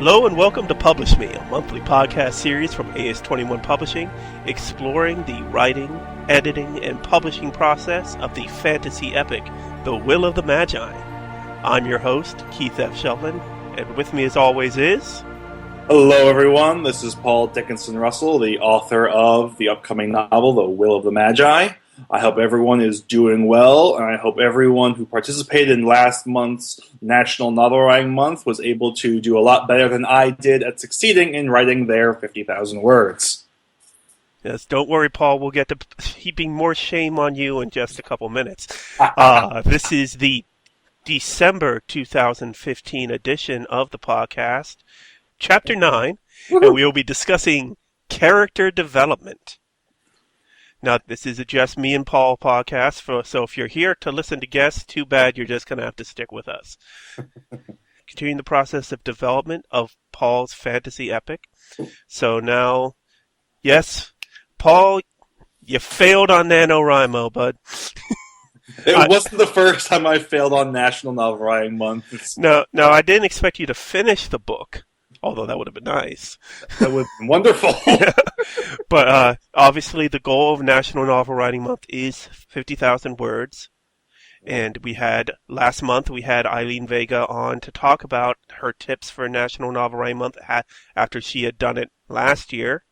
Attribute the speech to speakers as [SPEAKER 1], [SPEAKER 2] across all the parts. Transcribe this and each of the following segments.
[SPEAKER 1] Hello and welcome to Publish Me, a monthly podcast series from AS21 Publishing, exploring the writing, editing, and publishing process of the fantasy epic, The Will of the Magi. I'm your host, Keith F. Shelton, and with me as always is...
[SPEAKER 2] Hello everyone, this is Paul Dickinson Russell, the author of the upcoming novel, The Will of the Magi. I hope everyone is doing well, and I hope everyone who participated in last month's National Novel Writing Month was able to do a lot better than I did at succeeding in writing their 50,000 words.
[SPEAKER 1] Yes, don't worry, Paul. We'll get to heaping more shame on you in just a couple minutes. This is the December 2015 edition of the podcast, Chapter 9, and we will be discussing character development. Now, this is a Just Me and Paul podcast, so if you're here to listen to guests, too bad, you're just going to have to stick with us. Continuing the process of development of Paul's fantasy epic. So now, yes, Paul, you failed on NaNoWriMo, bud.
[SPEAKER 2] It wasn't the first time I failed on National Novel Writing Month.
[SPEAKER 1] No, I didn't expect you to finish the book. Although that would have been nice.
[SPEAKER 2] That would have been wonderful.
[SPEAKER 1] Yeah. But obviously the goal of National Novel Writing Month is 50,000 words. And last month we had Eileen Vega on to talk about her tips for National Novel Writing Month after she had done it last year.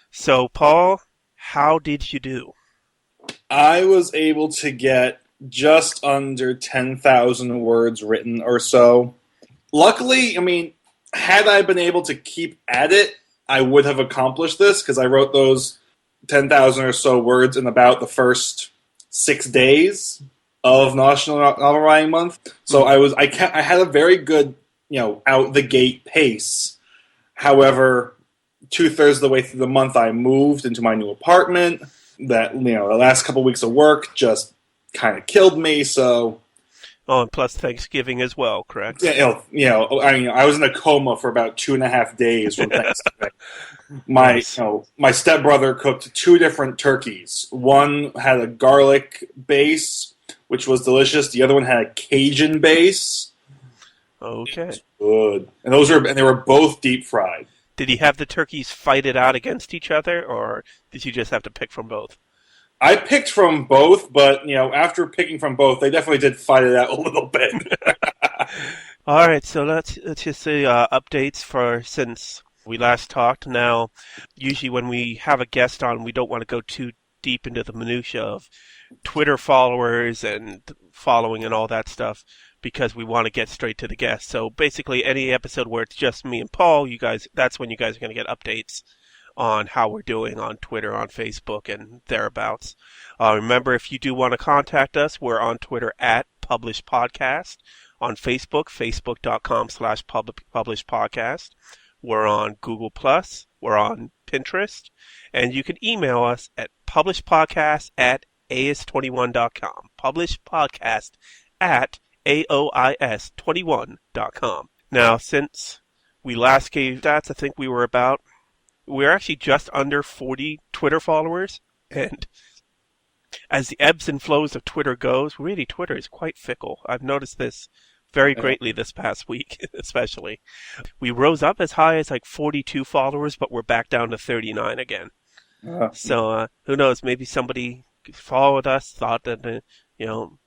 [SPEAKER 1] So, Paul, how did you do?
[SPEAKER 2] I was able to get just under 10,000 words written or so. Luckily, had I been able to keep at it, I would have accomplished this, because I wrote those 10,000 or so words in about the first 6 days of National Novel Writing Month. So I had a very good, out the gate pace. However, 2/3 of the way through the month, I moved into my new apartment. That, the last couple weeks of work just kind of killed me. So.
[SPEAKER 1] Oh, and plus Thanksgiving as well, correct?
[SPEAKER 2] Yeah, I was in a coma for about 2.5 days from Thanksgiving. My stepbrother cooked 2 different turkeys. One had a garlic base, which was delicious. The other one had a Cajun base.
[SPEAKER 1] Okay.
[SPEAKER 2] It was good. And they were both deep fried.
[SPEAKER 1] Did he have the turkeys fight it out against each other, or did you just have to pick from both?
[SPEAKER 2] I picked from both, but, after picking from both, they definitely did fight it out a little bit.
[SPEAKER 1] All right, so let's just say updates for since we last talked. Now, usually when we have a guest on, we don't want to go too deep into the minutia of Twitter followers and following and all that stuff, because we want to get straight to the guest. So basically, any episode where it's just me and Paul, that's when you guys are going to get updates on how we're doing on Twitter, on Facebook, and thereabouts. Remember, if you do want to contact us, we're on Twitter at PublishPodcast, on Facebook, facebook.com/PublishPodcast. We're on Google+, we're on Pinterest, and you can email us at publishpodcast@AS21.com, publishpodcast@AOIS21.com. Now, since we last gave stats, I think we're actually just under 40 Twitter followers, and as the ebbs and flows of Twitter goes, really Twitter is quite fickle. I've noticed this very greatly this past week, especially. We rose up as high as 42 followers, but we're back down to 39 again. So who knows, maybe somebody followed us, thought that, and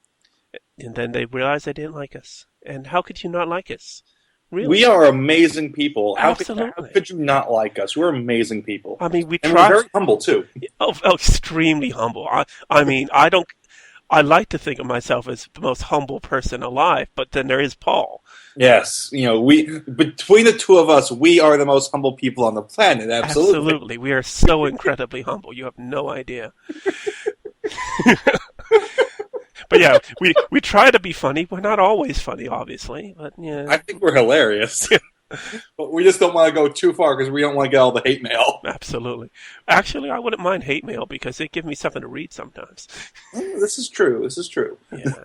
[SPEAKER 1] then they realized they didn't like us. And how could you not like us? Really?
[SPEAKER 2] We are amazing people.
[SPEAKER 1] Absolutely.
[SPEAKER 2] How could you not like us? We're amazing people.
[SPEAKER 1] We
[SPEAKER 2] and
[SPEAKER 1] try.
[SPEAKER 2] We're very humble too.
[SPEAKER 1] Oh, extremely humble. I like to think of myself as the most humble person alive, but then there is Paul.
[SPEAKER 2] Yes, between the two of us, we are the most humble people on the planet. Absolutely.
[SPEAKER 1] We are so incredibly humble. You have no idea. But yeah, we try to be funny. We're not always funny, obviously, but yeah.
[SPEAKER 2] I think we're hilarious. But we just don't want to go too far because we don't want to get all the hate mail.
[SPEAKER 1] Absolutely. Actually, I wouldn't mind hate mail because they give me something to read sometimes.
[SPEAKER 2] This is true.
[SPEAKER 1] Yeah.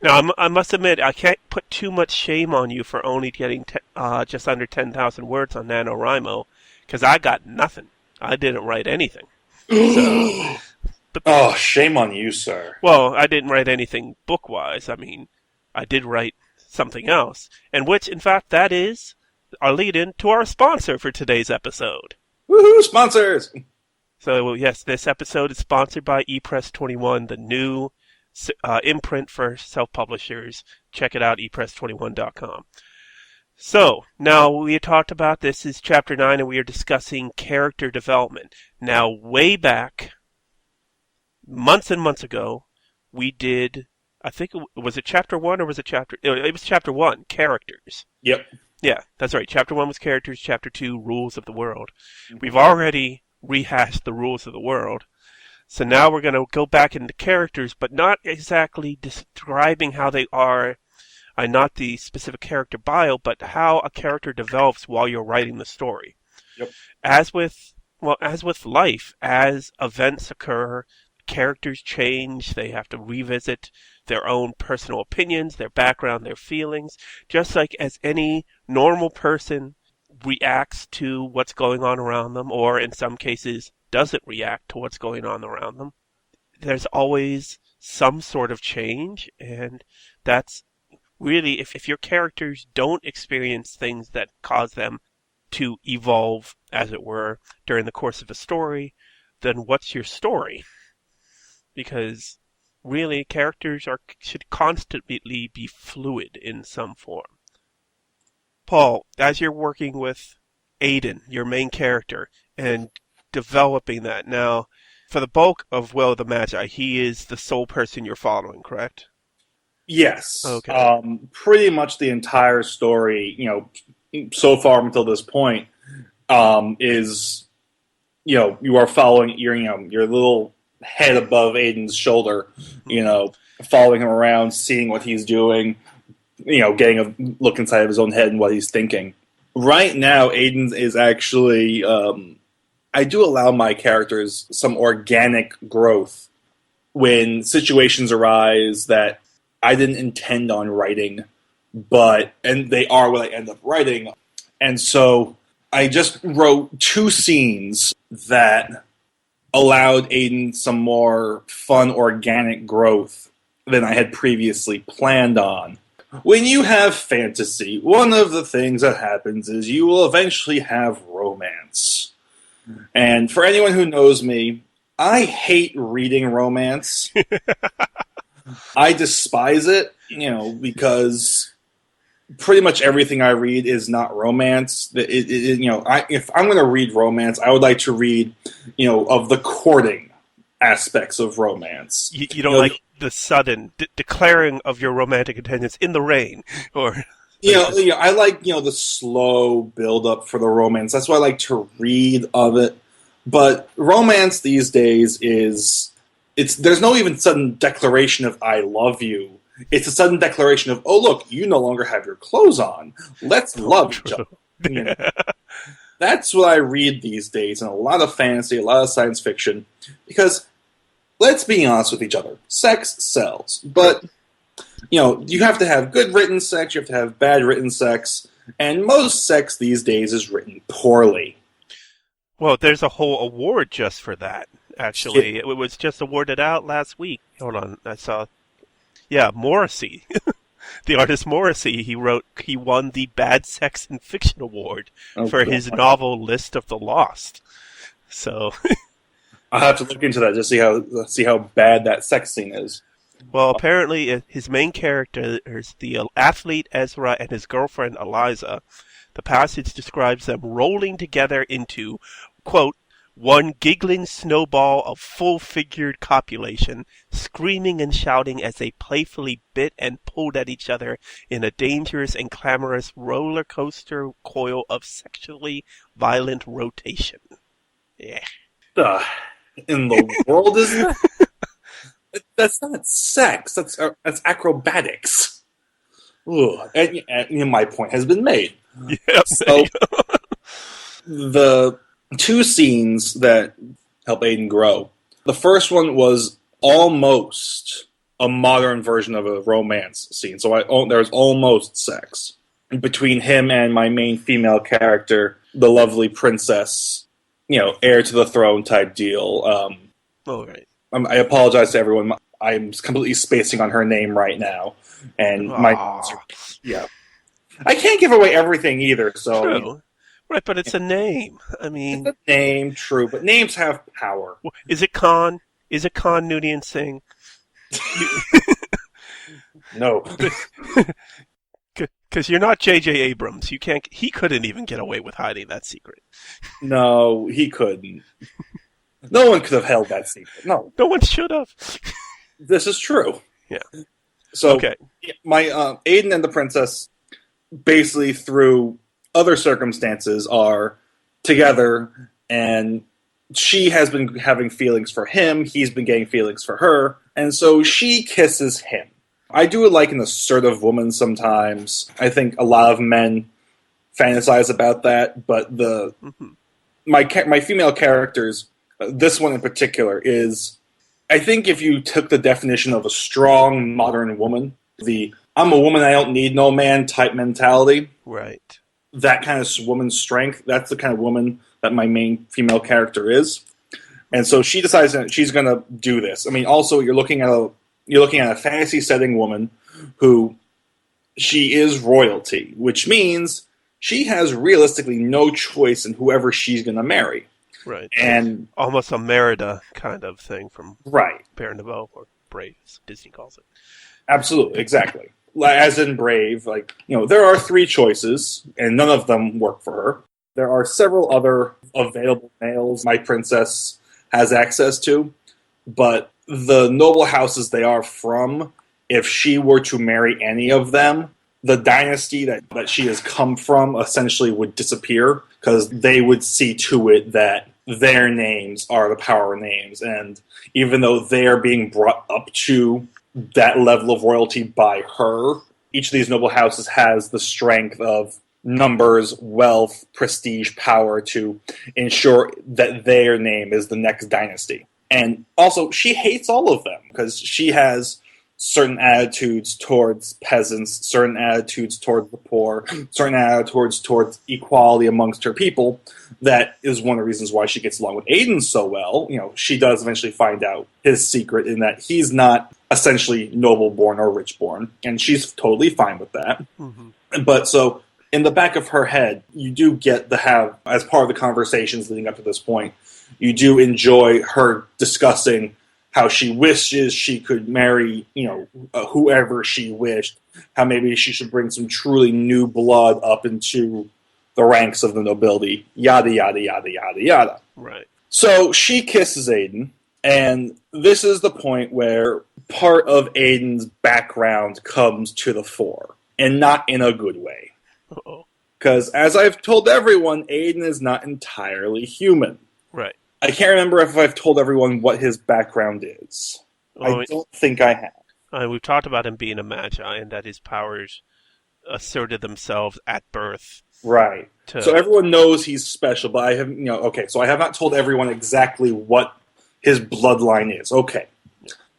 [SPEAKER 1] Now, I must admit, I can't put too much shame on you for only getting just under 10,000 words on NaNoWriMo, because I got nothing. I didn't write anything. So...
[SPEAKER 2] Oh, shame on you, sir.
[SPEAKER 1] Well, I didn't write anything book-wise. I did write something else, and which, in fact, that is our lead in to our sponsor for today's episode.
[SPEAKER 2] Woohoo, sponsors!
[SPEAKER 1] So, yes, this episode is sponsored by ePress21, the new imprint for self-publishers. Check it out, ePress21.com. So, now we had talked about this is Chapter 9, and we are discussing character development. Now, way back, months and months ago, we did, I think, was it Chapter 1 or was it Chapter... It was Chapter 1, Characters.
[SPEAKER 2] Yep.
[SPEAKER 1] Yeah, that's right. Chapter 1 was Characters, Chapter 2, Rules of the World. We've already rehashed the rules of the world. So now we're going to go back into characters, but not exactly describing how they are, not the specific character bio, but how a character develops while you're writing the story.
[SPEAKER 2] Yep.
[SPEAKER 1] As with life, as events occur, characters change, they have to revisit their own personal opinions, their background, their feelings, just like as any normal person reacts to what's going on around them, or in some cases doesn't react to what's going on around them. There's always some sort of change, and that's really, if your characters don't experience things that cause them to evolve, as it were, during the course of a story, then what's your story? Because really, characters should constantly be fluid in some form. Paul, as you're working with Aiden, your main character, and developing that, now, for the bulk of Will of the Magi, he is the sole person you're following, correct?
[SPEAKER 2] Yes.
[SPEAKER 1] Okay.
[SPEAKER 2] Pretty much the entire story, so far until this point, is, you are following your little head above Aiden's shoulder, following him around, seeing what he's doing, getting a look inside of his own head and what he's thinking. Right now, Aiden is actually, I do allow my characters some organic growth when situations arise that I didn't intend on writing, and they are what I end up writing. And so I just wrote 2 scenes that allowed Aiden some more fun, organic growth than I had previously planned on. When you have fantasy, one of the things that happens is you will eventually have romance. And for anyone who knows me, I hate reading romance. I despise it, because pretty much everything I read is not romance. If I'm going to read romance, I would like to read, of the courting aspects of romance.
[SPEAKER 1] You don't like the sudden declaring of your romantic intentions in the rain, or
[SPEAKER 2] I like the slow build up for the romance. That's why I like to read of it. But romance these days there's no even sudden declaration of "I love you." It's a sudden declaration of, "Oh look, you no longer have your clothes on. Let's love each other." That's what I read these days, and a lot of fantasy, a lot of science fiction, because let's be honest with each other. Sex sells. But, you have to have good written sex, you have to have bad written sex, and most sex these days is written poorly.
[SPEAKER 1] Well, there's a whole award just for that, actually. It was just awarded out last week. Hold on, I saw... Yeah, Morrissey. The artist Morrissey, he won the Bad Sex in Fiction Award for his novel List of the Lost. So...
[SPEAKER 2] I'll have to look into that to see how bad that sex scene is.
[SPEAKER 1] Well, apparently his main character is the athlete Ezra and his girlfriend Eliza. The passage describes them rolling together into, quote, one giggling snowball of full-figured copulation, screaming and shouting as they playfully bit and pulled at each other in a dangerous and clamorous roller coaster coil of sexually violent rotation. Yeah.
[SPEAKER 2] In the world is that? That's not sex. That's acrobatics. Ooh. And my point has been made.
[SPEAKER 1] Yep.
[SPEAKER 2] So the 2 scenes that help Aiden grow. The first one was almost a modern version of a romance scene. So there was almost sex between him and my main female character, the lovely princess. Heir to the throne type deal.
[SPEAKER 1] All right.
[SPEAKER 2] I apologize to everyone. I'm completely spacing on her name right now, and I can't give away everything either. So
[SPEAKER 1] True. Right, but it's a name. I
[SPEAKER 2] it's
[SPEAKER 1] mean,
[SPEAKER 2] a name, true, but names have power.
[SPEAKER 1] is it Khan? Is it Khan Noonien Singh? You,
[SPEAKER 2] No,
[SPEAKER 1] because you're not J.J. Abrams. You can't. He couldn't even get away with hiding that secret.
[SPEAKER 2] no, he couldn't. No one could have held that secret. No,
[SPEAKER 1] No one should have.
[SPEAKER 2] this is true.
[SPEAKER 1] Yeah.
[SPEAKER 2] So
[SPEAKER 1] Okay.
[SPEAKER 2] my Aiden and the princess, basically through other circumstances, are together, and she has been having feelings for him. He's been getting feelings for her, and so she kisses him. I do like an assertive woman sometimes. I think a lot of men fantasize about that, but
[SPEAKER 1] Mm-hmm.
[SPEAKER 2] my female characters, this one in particular, is, I think if you took the definition of a strong modern woman, the I'm a woman, I don't need no man type mentality,
[SPEAKER 1] Right.
[SPEAKER 2] that kind of woman's strength, that's the kind of woman that my main female character is. And so she decides that she's going to do this. I mean, also you're looking at a fantasy setting woman who, she is royalty, which means she has realistically no choice in whoever she's going to marry.
[SPEAKER 1] Right.
[SPEAKER 2] And
[SPEAKER 1] Almost a Merida kind of thing from
[SPEAKER 2] right,
[SPEAKER 1] Père Nouveau or Brave, as Disney calls it.
[SPEAKER 2] absolutely, exactly. As in Brave, like, there are three choices, and none of them work for her. There are several other available males my princess has access to, but the noble houses they are from, if she were to marry any of them, the dynasty that she has come from essentially would disappear, because they would see to it that their names are the power names, and even though they are being brought up to that level of royalty by her, each of these noble houses has the strength of numbers, wealth, prestige, power to ensure that their name is the next dynasty. And also, she hates all of them because she has certain attitudes towards peasants, certain attitudes towards the poor, certain attitudes towards equality amongst her people. That is one of the reasons why she gets along with Aiden so well. She does eventually find out his secret in that he's not essentially noble born or rich born, and she's totally fine with that.
[SPEAKER 1] Mm-hmm.
[SPEAKER 2] But so in the back of her head, you do get to have, as part of the conversations leading up to this point, you do enjoy her discussing how she wishes she could marry, whoever she wished, how maybe she should bring some truly new blood up into the ranks of the nobility, yada, yada, yada, yada, yada.
[SPEAKER 1] Right.
[SPEAKER 2] So she kisses Aiden, and this is the point where part of Aiden's background comes to the fore, and not in a good way.
[SPEAKER 1] Uh-oh.
[SPEAKER 2] Because, as I've told everyone, Aiden is not entirely human.
[SPEAKER 1] Right.
[SPEAKER 2] I can't remember if I've told everyone what his background is.
[SPEAKER 1] Oh,
[SPEAKER 2] I don't think I have.
[SPEAKER 1] we've talked about him being a magi and that his powers asserted themselves at birth.
[SPEAKER 2] Right.
[SPEAKER 1] To...
[SPEAKER 2] So everyone knows he's special, but I have, okay, so I have not told everyone exactly what his bloodline is. Okay.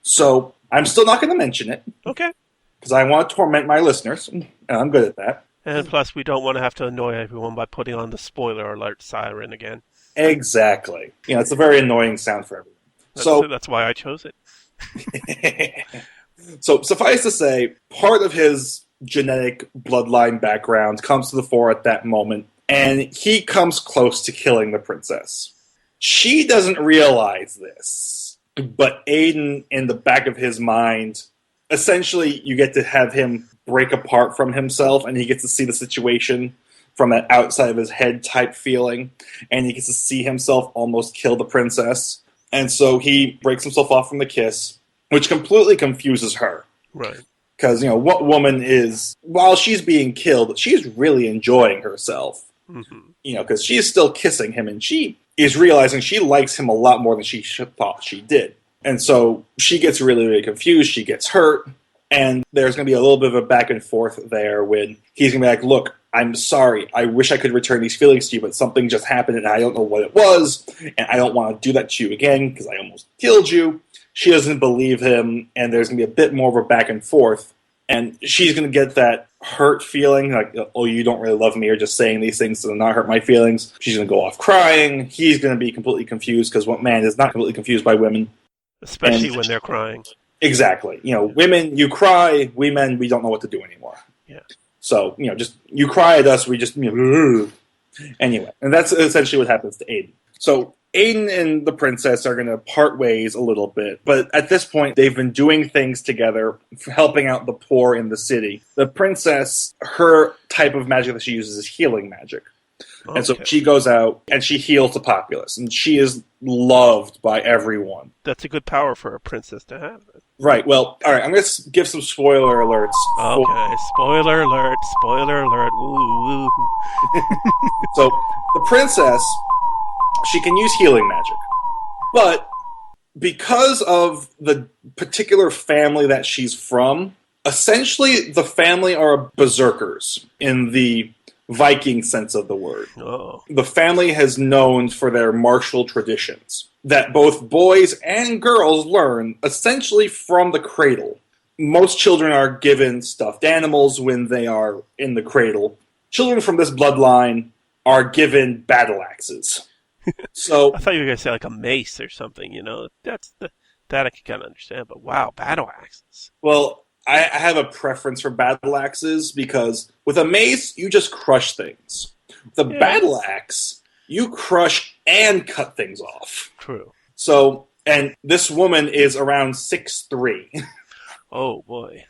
[SPEAKER 2] So I'm still not going to mention it.
[SPEAKER 1] Okay.
[SPEAKER 2] Because I want to torment my listeners, and I'm good at that.
[SPEAKER 1] And plus, we don't want to have to annoy everyone by putting on the spoiler alert siren again.
[SPEAKER 2] Exactly. It's a very annoying sound for everyone.
[SPEAKER 1] That's why I chose it.
[SPEAKER 2] So suffice to say, part of his genetic bloodline background comes to the fore at that moment, and he comes close to killing the princess. She doesn't realize this, but Aiden, in the back of his mind, essentially you get to have him break apart from himself, and he gets to see the situation from that outside of his head type feeling, and he gets to see himself almost kill the princess. And so he breaks himself off from the kiss, which completely confuses her.
[SPEAKER 1] Right.
[SPEAKER 2] Because, what woman is, while she's being killed, she's really enjoying herself.
[SPEAKER 1] Mm-hmm.
[SPEAKER 2] Because she is still kissing him, and she is realizing she likes him a lot more than she thought she did. And so she gets really, really confused. She gets hurt. And there's going to be a little bit of a back and forth there when he's going to be like, look, I'm sorry. I wish I could return these feelings to you, but something just happened and I don't know what it was. And I don't want to do that to you again because I almost killed you. She doesn't believe him. And there's going to be a bit more of a back and forth. And she's going to get that hurt feeling, like, oh, you don't really love me, or just saying these things to not hurt my feelings. She's going to go off crying. He's going to be completely confused because what man is not completely confused by women?
[SPEAKER 1] Especially when they're crying.
[SPEAKER 2] Exactly. Women, you cry. We men, we don't know what to do anymore.
[SPEAKER 1] Yeah.
[SPEAKER 2] So, just you cry at us, we just anyway, and that's essentially what happens to Aiden. So Aiden and the princess are going to part ways a little bit, but at this point, they've been doing things together, helping out the poor in the city. The princess, her type of magic that she uses is healing magic. Okay. And so she goes out and she heals the populace, and she is loved by everyone.
[SPEAKER 1] That's a good power for a princess to have.
[SPEAKER 2] Right. Well, all right, I'm going to give some spoiler alerts.
[SPEAKER 1] Okay, spoiler alert, spoiler alert. Woo, woo.
[SPEAKER 2] So the princess, she can use healing magic, but because of the particular family that she's from, essentially the family are berserkers in the Viking sense of the word.
[SPEAKER 1] Oh.
[SPEAKER 2] The family is known for their martial traditions that both boys and girls learn essentially from the cradle. Most children are given stuffed animals when they are in the cradle. Children from this bloodline are given battle axes. So
[SPEAKER 1] I thought you were going to say like a mace or something, that I could kind of understand, but wow, battle axes.
[SPEAKER 2] Well, I have a preference for battle axes because with a mace, you just crush things. With a battle axe, you crush and cut things off.
[SPEAKER 1] True.
[SPEAKER 2] So, and this woman is around 6'3".
[SPEAKER 1] Oh, boy.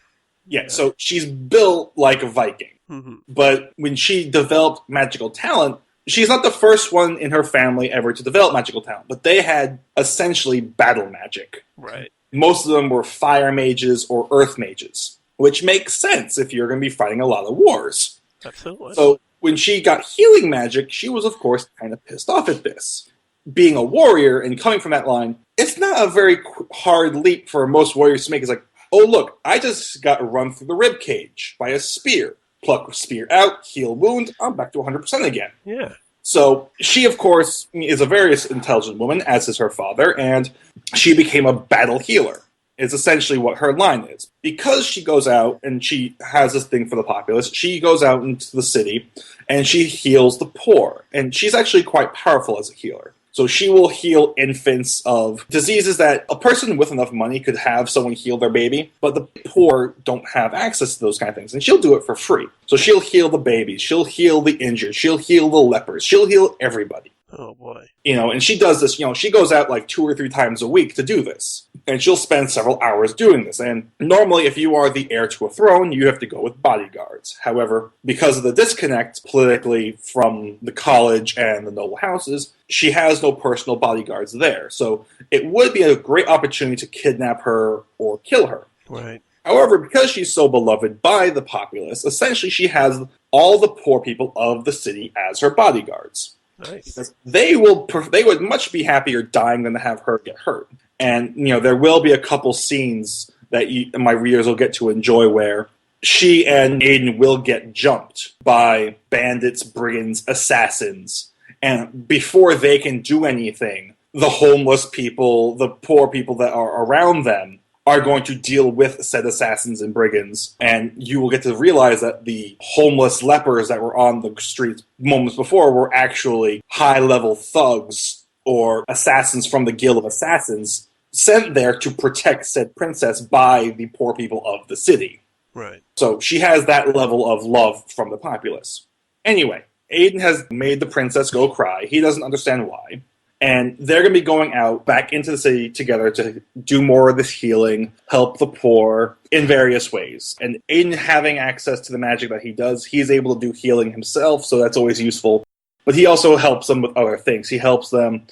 [SPEAKER 2] Yeah, so she's built like a Viking.
[SPEAKER 1] Mm-hmm.
[SPEAKER 2] But when she developed magical talent, she's not the first one in her family ever to develop magical talent, but they had essentially battle magic.
[SPEAKER 1] Right.
[SPEAKER 2] Most of them were fire mages or earth mages, which makes sense if you're going to be fighting a lot of wars.
[SPEAKER 1] Absolutely.
[SPEAKER 2] So when she got healing magic, she was, of course, kind of pissed off at this. Being a warrior and coming from that line, it's not a very hard leap for most warriors to make. It's like, oh, look, I just got run through the rib cage by a spear. Pluck spear out, heal wound, I'm back to 100% again.
[SPEAKER 1] Yeah.
[SPEAKER 2] So she, of course, is a very intelligent woman, as is her father, and she became a battle healer, is essentially what her line is. Because she goes out and she has this thing for the populace, she goes out into the city and she heals the poor. And she's actually quite powerful as a healer. So she will heal infants of diseases that a person with enough money could have someone heal their baby, but the poor don't have access to those kind of things. And she'll do it for free. So she'll heal the babies, she'll heal the injured, she'll heal the lepers, she'll heal everybody.
[SPEAKER 1] Oh, boy.
[SPEAKER 2] And she does this, she goes out like 2 or 3 times a week to do this. And she'll spend several hours doing this. And normally, if you are the heir to a throne, you have to go with bodyguards. However, because of the disconnect politically from the college and the noble houses, she has no personal bodyguards there. So it would be a great opportunity to kidnap her or kill her.
[SPEAKER 1] Right.
[SPEAKER 2] However, because she's so beloved by the populace, essentially she has all the poor people of the city as her bodyguards.
[SPEAKER 1] Nice.
[SPEAKER 2] Because they would much be happier dying than to have her get hurt. And, there will be a couple scenes that my readers will get to enjoy where she and Aiden will get jumped by bandits, brigands, assassins. And before they can do anything, the homeless people, the poor people that are around them, are going to deal with said assassins and brigands, and you will get to realize that the homeless lepers that were on the streets moments before were actually high-level thugs or assassins from the Guild of Assassins sent there to protect said princess by the poor people of the city.
[SPEAKER 1] Right.
[SPEAKER 2] So she has that level of love from the populace. Anyway, Aiden has made the princess go cry. He doesn't understand why. And they're going to be going out back into the city together to do more of this healing, help the poor in various ways. And Aiden having access to the magic that he does, he's able to do healing himself, so that's always useful. But he also helps them with other things. He helps them,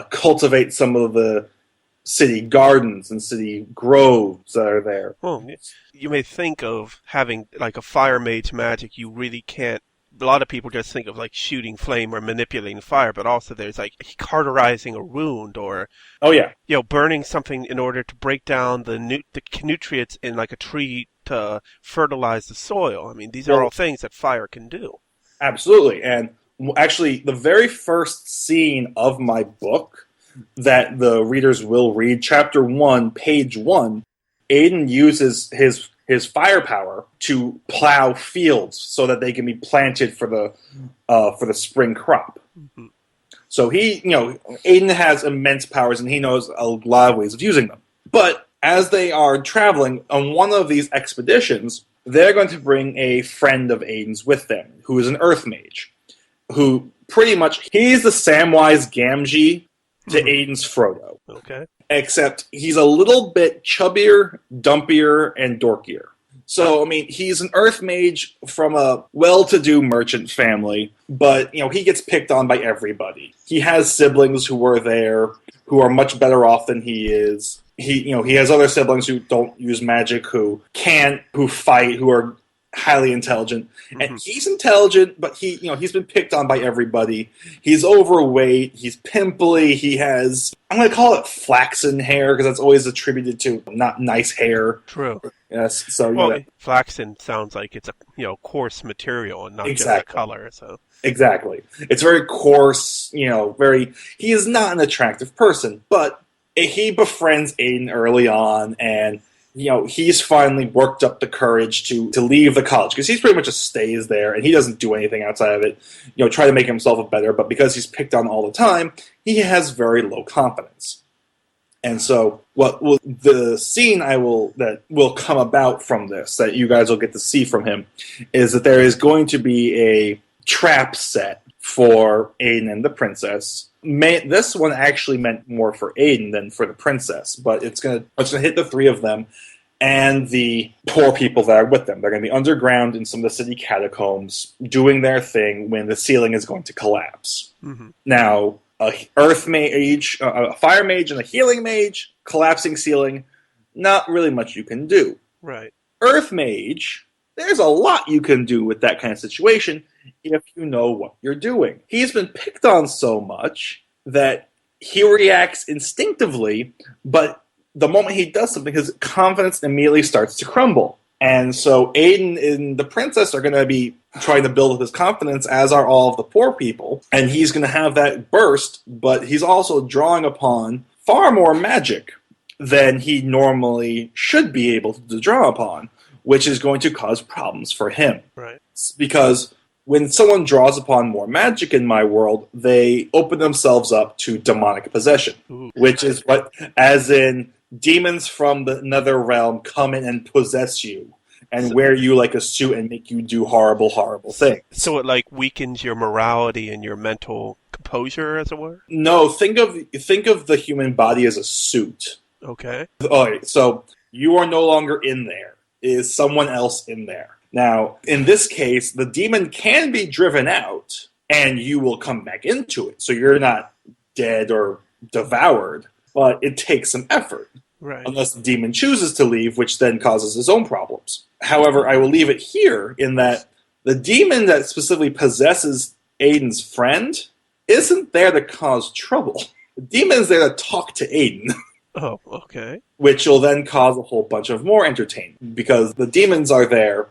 [SPEAKER 2] cultivate some of the city gardens and city groves that are there.
[SPEAKER 1] Well, you may think of having like a fire mage magic. You really can't. A lot of people just think of like shooting flame or manipulating fire, but also there's like cauterizing a wound or burning something in order to break down the nutrients in like a tree to fertilize the soil. I mean, these are all things that fire can do.
[SPEAKER 2] Absolutely. And actually, the very first scene of my book that the readers will read, chapter 1, page 1, Aiden uses his firepower to plow fields so that they can be planted for the spring crop. Mm-hmm. So Aiden has immense powers and he knows a lot of ways of using them. But as they are traveling on one of these expeditions, they're going to bring a friend of Aiden's with them, who is an Earth Mage, who pretty much, he's the Samwise Gamgee to Aiden's Frodo.
[SPEAKER 1] Okay.
[SPEAKER 2] Except he's a little bit chubbier, dumpier, and dorkier. So, I mean, he's an Earth Mage from a well-to-do merchant family, but, he gets picked on by everybody. He has siblings who are there, who are much better off than he is. He has other siblings who don't use magic, who can't, who fight, who are highly intelligent. And he's intelligent, but he's been picked on by everybody. He's overweight, he's pimply, he has, I'm going to call it flaxen hair, because that's always attributed to not nice hair.
[SPEAKER 1] True.
[SPEAKER 2] Yes, so
[SPEAKER 1] well, flaxen sounds like it's a coarse material and not just a color. So
[SPEAKER 2] exactly, it's very coarse. He is not an attractive person, but he befriends Aiden early on, and he's finally worked up the courage to leave the college, because he's pretty much just stays there and he doesn't do anything outside of it. Try to make himself better, but because he's picked on all the time, he has very low confidence. And so, the scene that will come about from this, that you guys will get to see from him, is that there is going to be a trap set for Aiden and the princess. This one actually meant more for Aiden than for the princess, but it's gonna hit the three of them and the poor people that are with them. They're going to be underground in some of the city catacombs, doing their thing when the ceiling is going to collapse. Mm-hmm. Now, a earth mage, a fire mage, and a healing mage, collapsing ceiling, not really much you can do.
[SPEAKER 1] Right.
[SPEAKER 2] Earth mage, there's a lot you can do with that kind of situation if you know what you're doing. He's been picked on so much that he reacts instinctively, but the moment he does something, his confidence immediately starts to crumble. And so Aiden and the princess are going to be trying to build up his confidence, as are all of the poor people. And he's going to have that burst, but he's also drawing upon far more magic than he normally should be able to draw upon, which is going to cause problems for him.
[SPEAKER 1] Right.
[SPEAKER 2] Because when someone draws upon more magic in my world, they open themselves up to demonic possession. Ooh. Which is what, as in, demons from the nether realm come in and possess you and wear you like a suit and make you do horrible, horrible things.
[SPEAKER 1] So it weakens your morality and your mental composure, as it were?
[SPEAKER 2] No, think of the human body as a suit.
[SPEAKER 1] Okay.
[SPEAKER 2] All right, so you are no longer in there. Is someone else in there? Now, in this case, the demon can be driven out and you will come back into it. So you're not dead or devoured, but it takes some effort.
[SPEAKER 1] Right.
[SPEAKER 2] Unless the demon chooses to leave, which then causes his own problems. However, I will leave it here in that the demon that specifically possesses Aiden's friend isn't there to cause trouble. The demon is there to talk to Aiden.
[SPEAKER 1] Oh, okay.
[SPEAKER 2] Which will then cause a whole bunch of more entertainment, because the demons are there.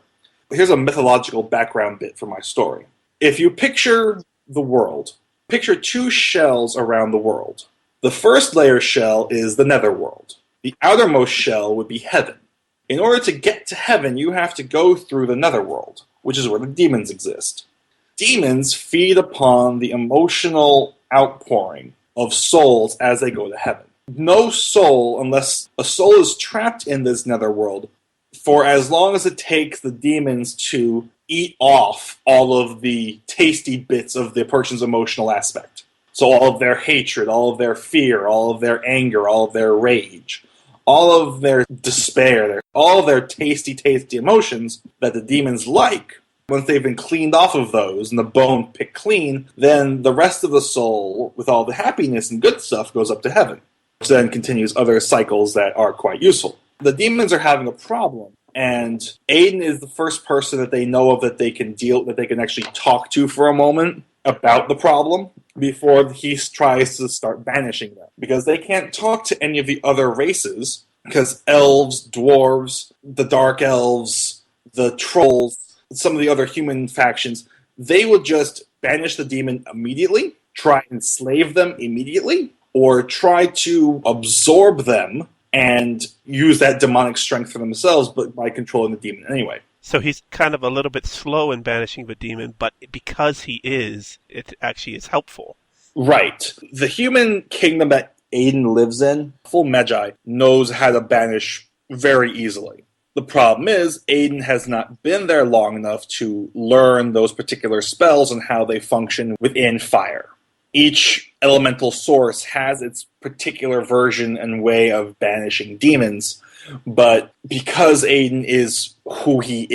[SPEAKER 2] Here's a mythological background bit for my story. If you picture the world, picture two shells around the world. The first layer shell is the netherworld. The outermost shell would be heaven. In order to get to heaven, you have to go through the netherworld, which is where the demons exist. Demons feed upon the emotional outpouring of souls as they go to heaven. No soul, unless a soul is trapped in this netherworld, for as long as it takes the demons to eat off all of the tasty bits of the person's emotional aspect. So all of their hatred, all of their fear, all of their anger, all of their rage, all of their despair, all of their tasty, tasty emotions that the demons like, once they've been cleaned off of those and the bone picked clean, then the rest of the soul, with all the happiness and good stuff, goes up to heaven, which then continues other cycles that are quite useful. The demons are having a problem, and Aiden is the first person that they know of that they can actually talk to for a moment about the problem before he tries to start banishing them. Because they can't talk to any of the other races, because elves, dwarves, the dark elves, the trolls, some of the other human factions, they will just banish the demon immediately, try and enslave them immediately, or try to absorb them and use that demonic strength for themselves, but by controlling the demon anyway.
[SPEAKER 1] So he's kind of a little bit slow in banishing the demon, but because he is, it actually is helpful.
[SPEAKER 2] Right. The human kingdom that Aiden lives in, full Magi, knows how to banish very easily. The problem is, Aiden has not been there long enough to learn those particular spells and how they function within fire. Each elemental source has its particular version and way of banishing demons, but because Aiden is who he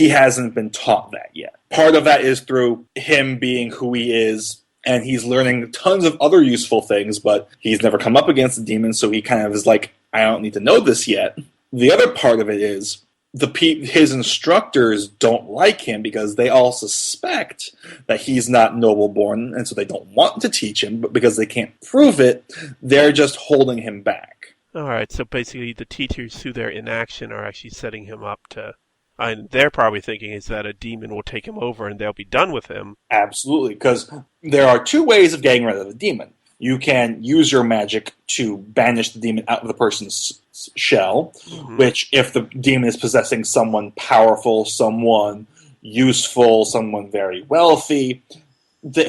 [SPEAKER 2] hasn't been taught that yet. Part of that is through him being who he is, and he's learning tons of other useful things, but he's never come up against a demon, so he kind of is like, I don't need to know this yet. The other part of it is his instructors don't like him because they all suspect that he's not noble-born, and so they don't want to teach him, but because they can't prove it, they're just holding him back.
[SPEAKER 1] All right, so basically the teachers, through their inaction, are actually setting him up to... And they're probably thinking is that a demon will take him over and they'll be done with him.
[SPEAKER 2] Absolutely, because there are two ways of getting rid of a demon. You can use your magic to banish the demon out of the person's shell, which, if the demon is possessing someone powerful, someone useful, someone very wealthy,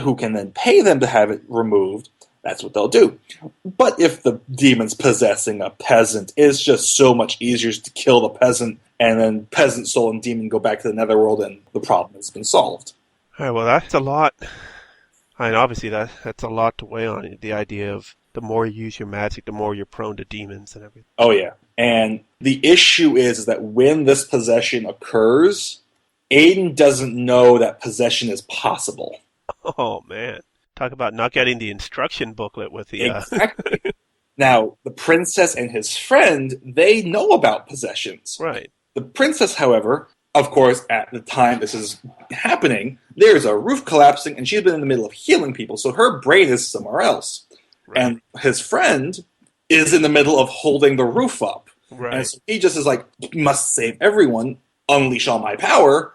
[SPEAKER 2] who can then pay them to have it removed, that's what they'll do. But if the demon's possessing a peasant, it's just so much easier to kill the peasant, and then peasant soul and demon go back to the netherworld, and the problem has been solved.
[SPEAKER 1] All right, well, that's a lot. I mean, obviously, that's a lot to weigh on it. The idea of the more you use your magic, the more you're prone to demons and everything.
[SPEAKER 2] Oh, yeah. And the issue is that when this possession occurs, Aiden doesn't know that possession is possible.
[SPEAKER 1] Oh, man. Talk about not getting the instruction booklet with the...
[SPEAKER 2] Exactly. Now, the princess and his friend, they know about possessions.
[SPEAKER 1] Right.
[SPEAKER 2] The princess, however, of course, at the time this is happening, there's a roof collapsing, and she's been in the middle of healing people, so her brain is somewhere else. Right. And his friend is in the middle of holding the roof up.
[SPEAKER 1] Right.
[SPEAKER 2] And so he just is like, must save everyone, unleash all my power.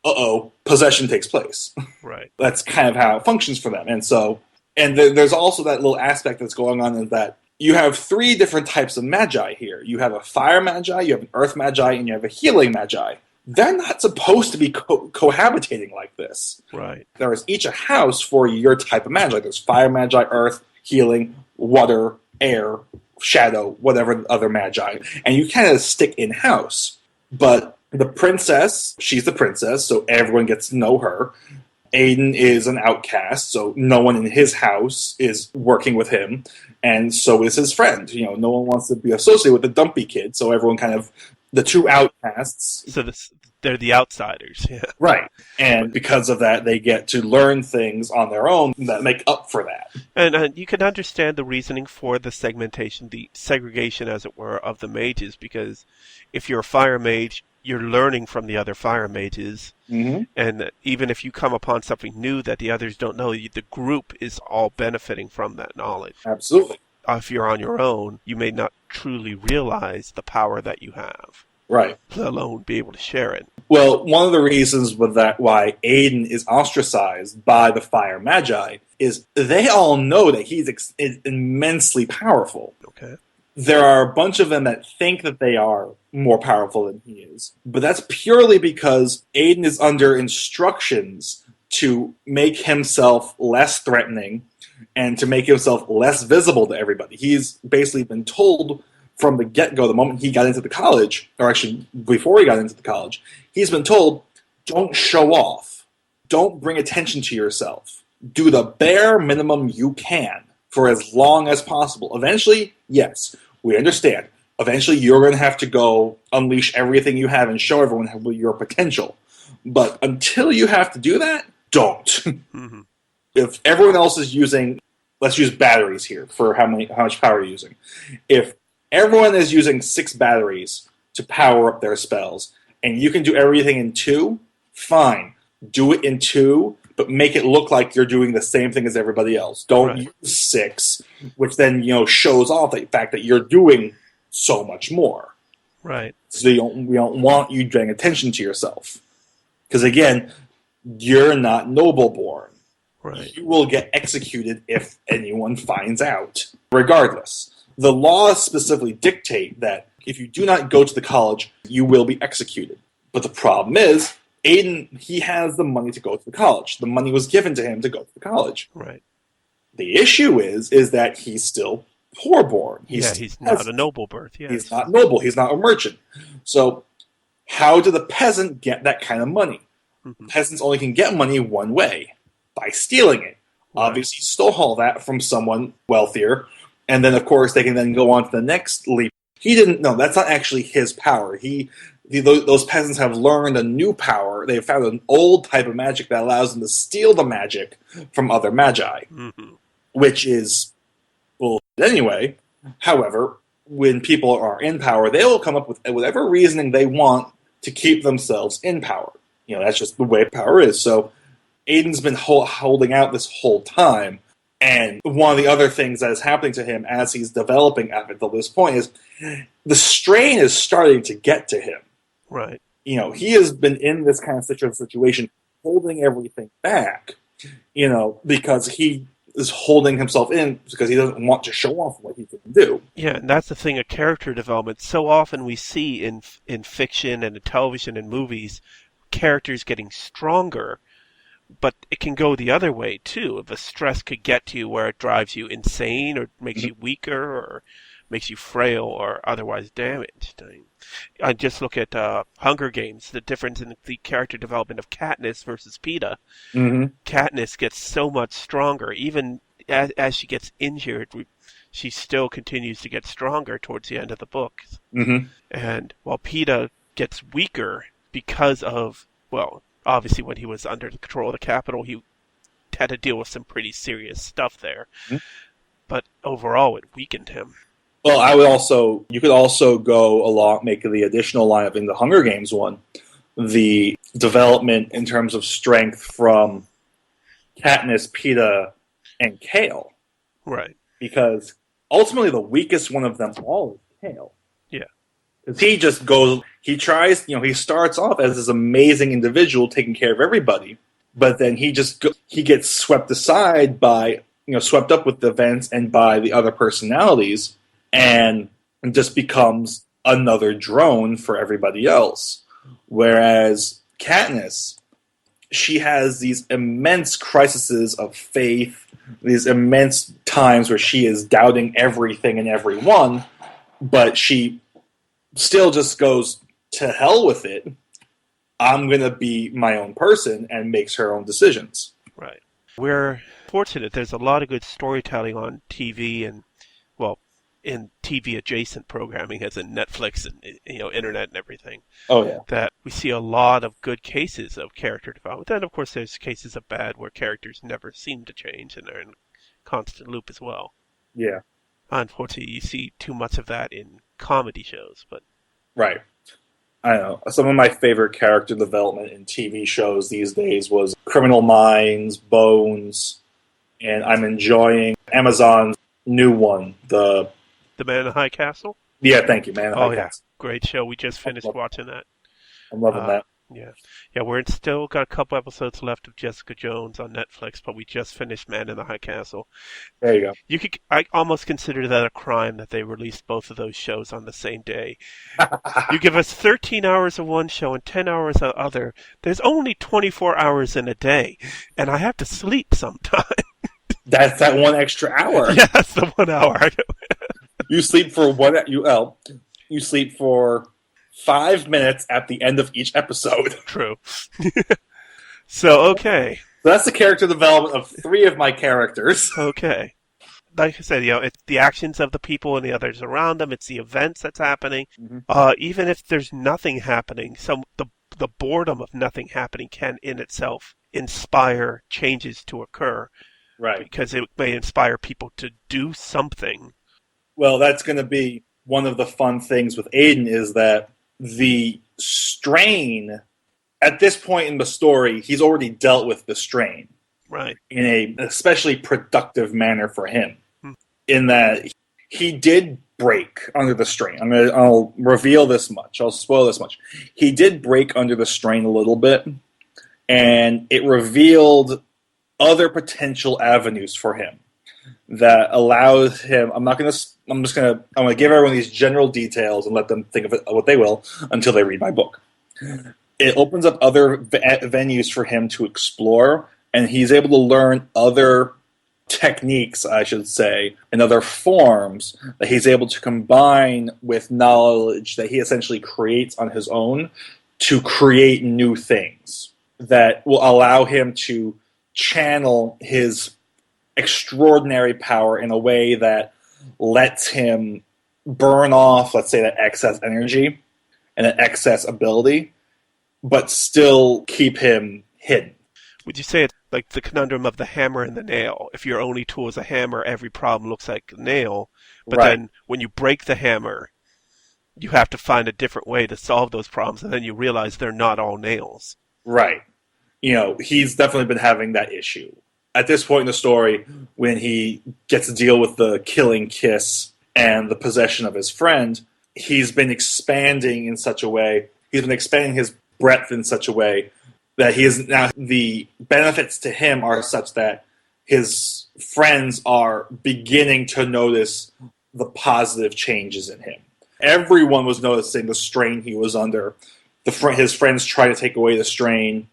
[SPEAKER 2] Uh-oh, possession takes place.
[SPEAKER 1] Right.
[SPEAKER 2] That's kind of how it functions for them. And so, and there's also that little aspect that's going on, is that you have three different types of magi here. You have a fire magi, you have an earth magi, and you have a healing magi. They're not supposed to be cohabitating like this.
[SPEAKER 1] Right.
[SPEAKER 2] There is each a house for your type of magi. There's fire magi, earth, healing, water, air, shadow, whatever the other magi. And you kind of stick in-house. But the princess, she's the princess, so everyone gets to know her. Aiden is an outcast, so no one in his house is working with him. And so is his friend. You know, no one wants to be associated with the dumpy kid, so everyone kind of... The two outcasts.
[SPEAKER 1] So they're the outsiders, yeah.
[SPEAKER 2] Right. And because of that, they get to learn things on their own that make up for that.
[SPEAKER 1] And you can understand the reasoning for the segmentation, the segregation, as it were, of the mages, because if you're a fire mage, you're learning from the other fire mages. Mm-hmm. And even if you come upon something new that the others don't know, the group is all benefiting from that knowledge.
[SPEAKER 2] Absolutely.
[SPEAKER 1] If you're on your own, you may not truly realize the power that you have.
[SPEAKER 2] Right.
[SPEAKER 1] Let alone be able to share it.
[SPEAKER 2] Well, one of the reasons with that why Aiden is ostracized by the Fire Magi is they all know that he's immensely powerful.
[SPEAKER 1] Okay.
[SPEAKER 2] There are a bunch of them that think that they are more powerful than he is. But that's purely because Aiden is under instructions to make himself less threatening and to make himself less visible to everybody. He's basically been told from the get-go, the moment he got into the college, or actually before he got into the college, he's been told, don't show off. Don't bring attention to yourself. Do the bare minimum you can for as long as possible. Eventually, yes, we understand. Eventually, you're going to have to go unleash everything you have and show everyone your potential. But until you have to do that, don't. Mm-hmm. If everyone else is using, let's use batteries here for how much power you're using. If everyone is using 6 batteries to power up their spells, and you can do everything in 2, fine. Do it in 2, but make it look like you're doing the same thing as everybody else. Don't use 6, which then shows off the fact that you're doing so much more.
[SPEAKER 1] Right.
[SPEAKER 2] So we don't want you paying attention to yourself. Because again, you're not noble-born.
[SPEAKER 1] Right.
[SPEAKER 2] You will get executed if anyone finds out. Regardless. The laws specifically dictate that if you do not go to the college, you will be executed. But the problem is, Aiden, he has the money to go to the college. The money was given to him to go to the college.
[SPEAKER 1] Right.
[SPEAKER 2] The issue is that he's still poor-born.
[SPEAKER 1] He's not a noble birth. Yes.
[SPEAKER 2] He's not noble. He's not a merchant. So how did the peasant get that kind of money?
[SPEAKER 1] Mm-hmm.
[SPEAKER 2] Peasants only can get money one way, by stealing it.
[SPEAKER 1] Right.
[SPEAKER 2] Obviously, he stole all that from someone wealthier, and then, of course, they can then go on to the next leap. He didn't know. That's not actually his power. Those peasants have learned a new power. They've found an old type of magic that allows them to steal the magic from other magi,
[SPEAKER 1] Mm-hmm.
[SPEAKER 2] which is bullshit anyway. However, when people are in power, they will come up with whatever reasoning they want to keep themselves in power. That's just the way power is. So Aiden's been holding out this whole time. And one of the other things that is happening to him as he's developing up until this point is the strain is starting to get to him.
[SPEAKER 1] Right.
[SPEAKER 2] He has been in this kind of situation, holding everything back, because he is holding himself in because he doesn't want to show off what he can do.
[SPEAKER 1] Yeah, and that's the thing of character development. So often we see in fiction and in television and movies, characters getting stronger, but it can go the other way too. The stress could get to you where it drives you insane or makes you weaker or makes you frail or otherwise damaged. I just look at Hunger Games, the difference in the character development of Katniss versus Peeta.
[SPEAKER 2] Mm-hmm.
[SPEAKER 1] Katniss gets so much stronger. Even as she gets injured, she still continues to get stronger towards the end of the book.
[SPEAKER 2] Mm-hmm.
[SPEAKER 1] And while Peeta gets weaker because of, obviously when he was under the control of the Capitol, he had to deal with some pretty serious stuff there. Mm-hmm. But overall, it weakened him.
[SPEAKER 2] Well, you could also go along, make the additional line up in the Hunger Games one, the development in terms of strength from Katniss, Peeta, and Kale.
[SPEAKER 1] Right.
[SPEAKER 2] Because ultimately the weakest one of them all is Kale.
[SPEAKER 1] Yeah.
[SPEAKER 2] Because he tries, he starts off as this amazing individual taking care of everybody, but then he gets swept aside by, swept up with the events and by the other personalities, and just becomes another drone for everybody else. Whereas Katniss, she has these immense crises of faith, these immense times where she is doubting everything and everyone, but she still just goes, to hell with it. I'm going to be my own person, and makes her own decisions.
[SPEAKER 1] Right. We're fortunate. There's a lot of good storytelling on TV and, in TV-adjacent programming, as in Netflix and internet and everything.
[SPEAKER 2] Oh, yeah.
[SPEAKER 1] That we see a lot of good cases of character development. Then, of course, there's cases of bad where characters never seem to change and they're in a constant loop as well.
[SPEAKER 2] Yeah.
[SPEAKER 1] Unfortunately, you see too much of that in comedy shows. But
[SPEAKER 2] right. I don't know. Some of my favorite character development in TV shows these days was Criminal Minds, Bones, and I'm enjoying Amazon's new one, The
[SPEAKER 1] Man in the High Castle?
[SPEAKER 2] Yeah, thank you, Man in the High Castle.
[SPEAKER 1] Great show. We just finished watching that.
[SPEAKER 2] I'm loving that.
[SPEAKER 1] Yeah, we're still got a couple episodes left of Jessica Jones on Netflix, but we just finished Man in the High Castle.
[SPEAKER 2] There you go.
[SPEAKER 1] I almost consider that a crime that they released both of those shows on the same day. You give us 13 hours of one show and 10 hours of the other. There's only 24 hours in a day, and I have to sleep sometime.
[SPEAKER 2] That's that one extra hour.
[SPEAKER 1] Yeah, that's the 1 hour.
[SPEAKER 2] You sleep for you sleep for 5 minutes at the end of each episode.
[SPEAKER 1] True. So, okay.
[SPEAKER 2] So that's the character development of 3 of my characters.
[SPEAKER 1] Okay. Like I said, it's the actions of the people and the others around them. It's the events that's happening. Mm-hmm. Even if there's nothing happening, the boredom of nothing happening can in itself inspire changes to occur.
[SPEAKER 2] Right.
[SPEAKER 1] Because it may inspire people to do something.
[SPEAKER 2] Well, that's going to be one of the fun things with Aiden, is that the strain, at this point in the story, he's already dealt with the strain.
[SPEAKER 1] Right.
[SPEAKER 2] In a especially productive manner for him. In that he did break under the strain. I'll reveal this much. I'll spoil this much. He did break under the strain a little bit, and it revealed other potential avenues for him that allows him. I'm going to give everyone these general details and let them think of it what they will until they read my book. It opens up other venues for him to explore, and he's able to learn other techniques, I should say, and other forms that he's able to combine with knowledge that he essentially creates on his own to create new things that will allow him to channel his extraordinary power in a way that lets him burn off, let's say, that excess energy and that excess ability, but still keep him hidden.
[SPEAKER 1] Would you say it's like the conundrum of the hammer and the nail? If your only tool is a hammer, every problem looks like a nail. But
[SPEAKER 2] Right.
[SPEAKER 1] then when you break the hammer, you have to find a different way to solve those problems, and then you realize they're not all nails.
[SPEAKER 2] Right. He's definitely been having that issue. At this point in the story, when he gets to deal with the killing kiss and the possession of his friend, he's been expanding in such a way, he's been expanding his breadth in such a way that he is now, the benefits to him are such that his friends are beginning to notice the positive changes in him. Everyone was noticing the strain he was under. His friends try to take away the strain,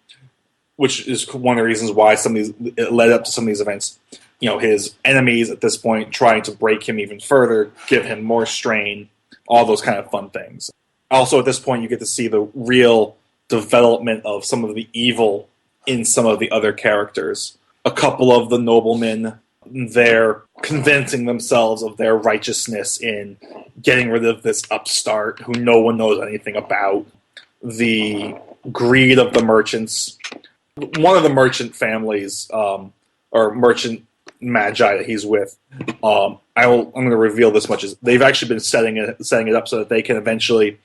[SPEAKER 2] which is one of the reasons why it led up to some of these events. His enemies at this point trying to break him even further, give him more strain, all those kind of fun things. Also, at this point, you get to see the real development of some of the evil in some of the other characters. A couple of the noblemen, they're convincing themselves of their righteousness in getting rid of this upstart who no one knows anything about. The greed of the merchants. One of the merchant families, or merchant magi that he's with, I'm going to reveal this much, is they've actually been setting it up so that they can eventually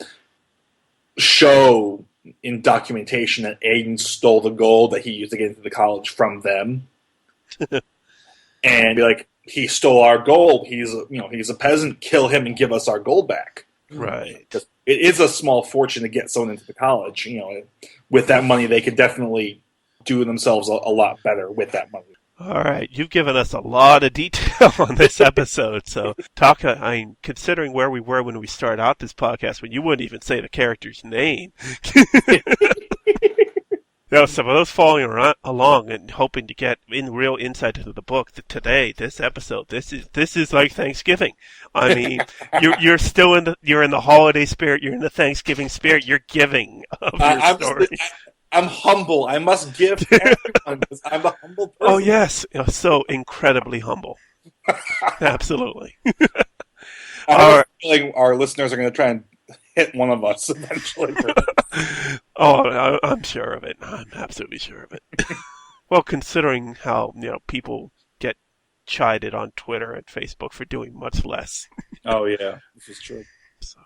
[SPEAKER 2] show in documentation that Aiden stole the gold that he used to get into the college from them. And be like, he stole our gold. He's a peasant. Kill him and give us our gold back.
[SPEAKER 1] Right.
[SPEAKER 2] It is a small fortune to get someone into the college. With that money, they could definitely do themselves a lot better with that money.
[SPEAKER 1] All right, you've given us a lot of detail on this episode. So, considering where we were when we started out this podcast, when you wouldn't even say the character's name. So for those following along and hoping to get real insight into the book, today, this episode, this is like Thanksgiving. I mean, you're still in the holiday spirit. You're in the Thanksgiving spirit. You're giving of your story.
[SPEAKER 2] I'm humble. I must give to everyone because I'm a humble person.
[SPEAKER 1] Oh, yes. So incredibly humble. Absolutely.
[SPEAKER 2] I have a feeling our listeners are going to try and hit one of us eventually.
[SPEAKER 1] Oh, I'm sure of it. I'm absolutely sure of it. Well, considering how people get chided on Twitter and Facebook for doing much less.
[SPEAKER 2] Oh, yeah. This is true.
[SPEAKER 1] So.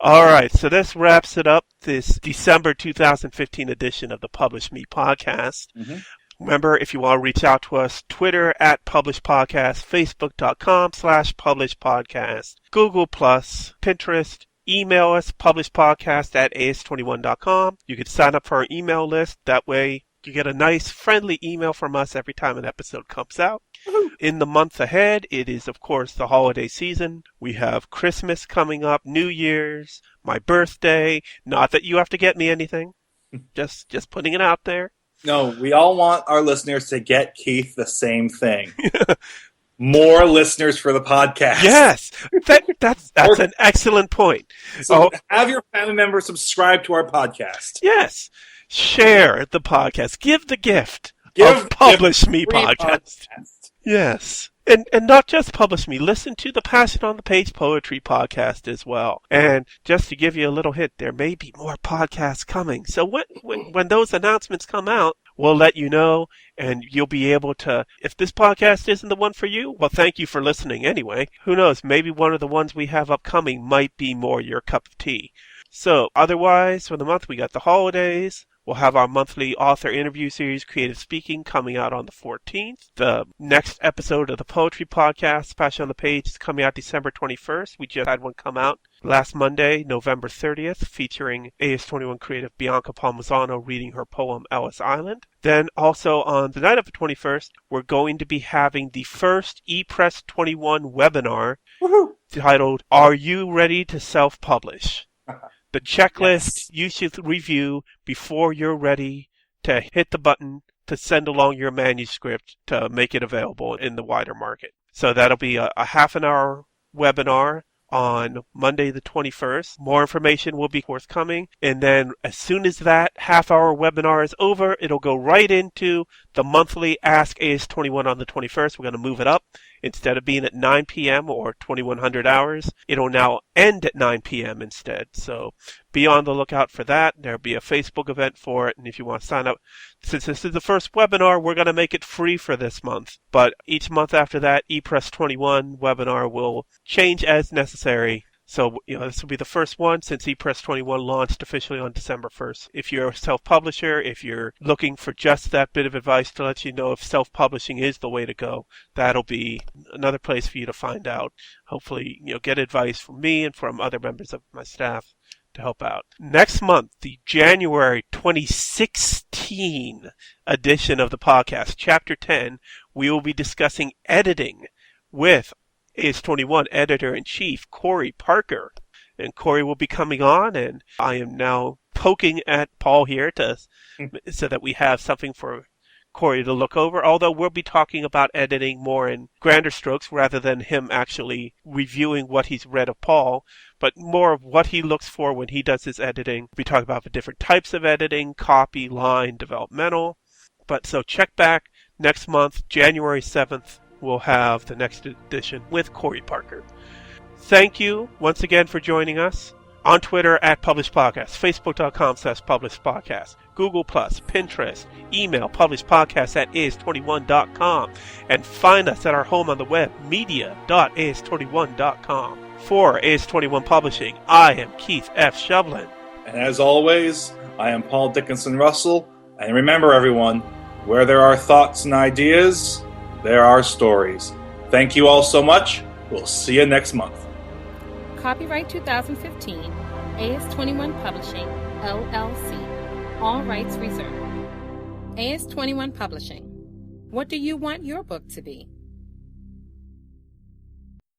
[SPEAKER 1] All right, so this wraps it up, this December 2015 edition of the Publish Me podcast.
[SPEAKER 2] Mm-hmm.
[SPEAKER 1] Remember, if you want to reach out to us, Twitter @PublishPodcast, Facebook.com/PublishPodcast, Google+, Pinterest, email us, publishpodcast@as21.com. You can sign up for our email list. That way you get a nice, friendly email from us every time an episode comes out. In the month ahead, it is, of course, the holiday season. We have Christmas coming up, New Year's, my birthday. Not that you have to get me anything. Just putting it out there.
[SPEAKER 2] No, we all want our listeners to get Keith the same thing. More listeners for the podcast.
[SPEAKER 1] Yes, that's an excellent point.
[SPEAKER 2] So have your family members subscribe to our podcast.
[SPEAKER 1] Yes, share the podcast. Give the gift of Publish Me podcast. Yes. And not just Publish Me, listen to the Passion on the Page Poetry podcast as well. And just to give you a little hint, there may be more podcasts coming. So when those announcements come out, we'll let you know, and you'll be able to, if this podcast isn't the one for you, well, thank you for listening anyway. Who knows, maybe one of the ones we have upcoming might be more your cup of tea. So otherwise, for the month, we got the holidays. We'll have our monthly author interview series, Creative Speaking, coming out on the 14th. The next episode of the Poetry Podcast, Passion on the Page, is coming out December 21st. We just had one come out last Monday, November 30th, featuring AS21 creative Bianca Palmisano reading her poem, Ellis Island. Then also on the night of the 21st, we're going to be having the first ePress 21 webinar titled, Are You Ready to Self-Publish? The checklist you should review before you're ready to hit the button to send along your manuscript to make it available in the wider market. So that'll be a half an hour webinar on Monday the 21st. More information will be forthcoming. And then as soon as that half-hour webinar is over, it'll go right into the monthly Ask AS21 on the 21st. We're going to move it up. Instead of being at 9 p.m. or 2100 hours, it'll now end at 9 p.m. instead. So be on the lookout for that. There'll be a Facebook event for it. And if you want to sign up, since this is the first webinar, we're going to make it free for this month. But each month after that, ePress 21 webinar will change as necessary. So, this will be the first one since ePress 21 launched officially on December 1st. If you're a self-publisher, if you're looking for just that bit of advice to let you know if self-publishing is the way to go, that'll be another place for you to find out. Hopefully, get advice from me and from other members of my staff to help out. Next month, the January 2016 edition of the podcast, Chapter 10, we will be discussing editing with AS21 Editor-in-Chief Corey Parker. And Corey will be coming on, and I am now poking at Paul here so that we have something for Corey to look over, although we'll be talking about editing more in grander strokes rather than him actually reviewing what he's read of Paul, but more of what he looks for when he does his editing. We talk about the different types of editing, copy, line, developmental. But so check back next month, January 7th. We'll have the next edition with Corey Parker. Thank you once again for joining us on Twitter at Published Podcast, Facebook.com/Published Podcast, Google+, Pinterest, email publishedpodcast@as21.com, and find us at our home on the web, media.as21.com. For AS21 Publishing, I am Keith F. Shovlin.
[SPEAKER 2] And as always, I am Paul Dickinson Russell. And remember, everyone, where there are thoughts and ideas, there are stories. Thank you all so much. We'll see you next month.
[SPEAKER 3] Copyright 2015, AS21 Publishing, LLC. All rights reserved. AS21 Publishing. What do you want your book to be?